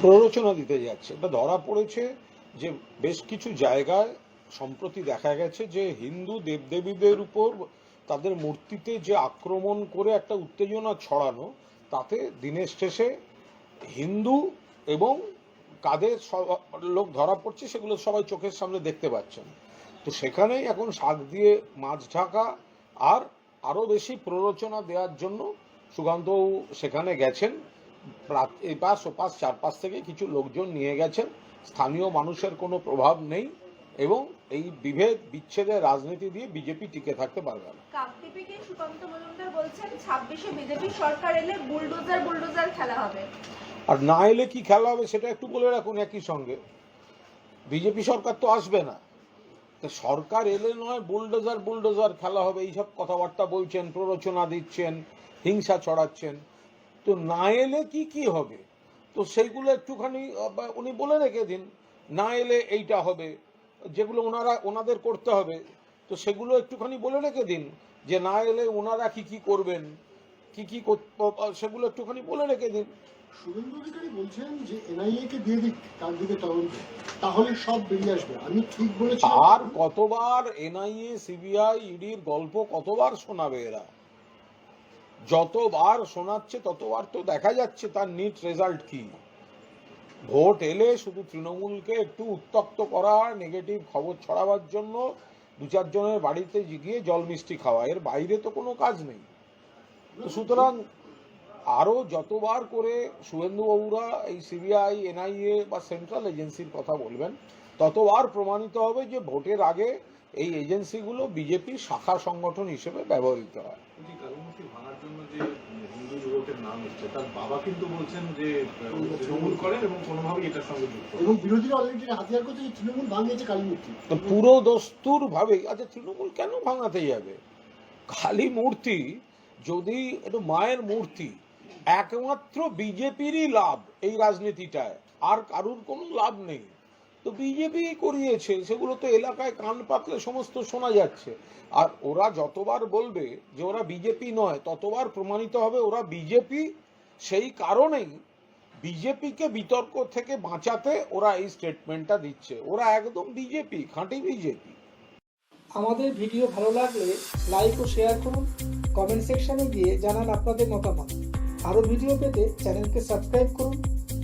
প্ররোচনা দিতে যাচ্ছে। এটা ধরা পড়েছে যে বেশ কিছু জায়গায় সম্প্রতি দেখা গেছে যে হিন্দু দেবদেবীদের উপর তাদের মূর্তিতে যে আক্রমণ করে একটা উত্তেজনা ছড়ানো, তাতে দিনের শেষে হিন্দু এবং কাদের লোক ধরা পড়ছে সেগুলো সবাই চোখের সামনে দেখতে পাচ্ছেন। তো সেখানেই এখন শাক দিয়ে মাছ ঢাকা আর আরও বেশি প্ররোচনা দেওয়ার জন্য সুকান্তবাবু সেখানে গেছেন। এপাশ ওপাশ চারপাশ থেকে কিছু লোকজন নিয়ে গেছেন। স্থানীয় মানুষের কোনো প্রভাব নেই এবং এই বিভেদ বিচ্ছেদের রাজনীতি দিয়ে বিজেপি টিকে থাকতে পারবে না। কাকদ্বীপে সুকান্ত মজুমদার বলছেন 26-এ বিজেপি সরকার এলে বুলডোজার খেলা হবে, আর না এলে কি খেলা হবে সেটা একটু বলে রাখুন। একই সঙ্গে বিজেপি সরকার তো আসবে না, সরকার এলে নয় বুলডোজার খেলা হবে এইসব কথাবার্তা বলছেন, প্ররোচনা দিচ্ছেন, হিংসা ছড়াচ্ছেন। তো না এলে কি হবে, তো সেইগুলো একটুখানি উনি বলে রেখে দিন। না এলে এইটা হবে, যেগুলো ওনাদের করতে হবে, তো সেগুলো একটুখানি বলে রেখে দিন যে না এলে ওনারা কি করবেন, কি সেগুলো একটুখানি বলে রেখে দিন। শুভেন্দু অধিকারী বলছেন যে এনআইএ কে দিয়ে দিক কাকদ্বীপে তদন্ত, তাহলে সব বেরিয়ে আসবে। আমি ঠিক বলেছি? আর কতবার এনআইএ সিবিআই ইডির গল্প কতবার শোনাবে এরা? যতবার শোনাচ্ছে ততবার তো দেখা যাচ্ছে তার নিট রেজাল্ট কি। ভোট এলে শুধু তৃণমূলকে একটু উত্তক্ত করা, নেগেটিভ খবর ছড়াবার জন্য দু চারজনের বাড়িতে গিয়ে জল মিষ্টি খাওয়া, এর বাইরে তো কোনো কাজ নেই। তো সুতরাং আরো যতবার করে শুভেন্দুবাবুরা এই সিবিআই, এনআইএ বা সেন্ট্রাল এজেন্সির কথা বলবেন, ততবার প্রমাণিত হবে যে ভোটের আগে এই এজেন্সিগুলো বিজেপির শাখা সংগঠন হিসেবে ব্যবহৃত হয়। ভাঙার জন্য যে হিন্দু যুবকের নাম এসছে, তার বাবা কিন্তু বলছেন যে তৃণমূল করেন এবং কোনোভাবেই এটার সঙ্গে যুক্ত, এবং বিরোধীরা অলরেডি হাতিয়ার করছে যে তৃণমূল ভাঙিয়েছে কালী মূর্তি। পুরো দস্তুর ভাবে আচ্ছা তৃণমূল কেন ভাঙাতে যাবে? কালী মূর্তি যদি একটু মায়ের মূর্তি, একমাত্র বিজেপিরই লাভ এই রাজনীতিটায়, আর কারুর কোনো লাভ নেই। তো বিজেপি করিয়েছে, সেগুলো তো এলাকায় কান পাতলে সমস্ত শোনা যাচ্ছে। আর ওরা যতবার বলবে যে ওরা বিজেপি নয়, ততবার প্রমাণিত হবে ওরা বিজেপি। সেই কারণেই বিজেপিকে বিতর্ক থেকে বাঁচাতে ওরা এই স্টেটমেন্টটা দিচ্ছে। ওরা একদম বিজেপি, খাঁটি বিজেপি। আমাদের ভিডিও ভালো লাগলে লাইক ও শেয়ার করুন, কমেন্ট সেকশনে গিয়ে জানান আপনাদের মতামত। আরও ভিডিও পেতে চ্যানেলকে সাবস্ক্রাইব করুন।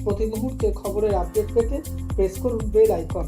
প্রতি মুহূর্তে খবরের আপডেট পেতে প্রেস করুন বেল আইকন।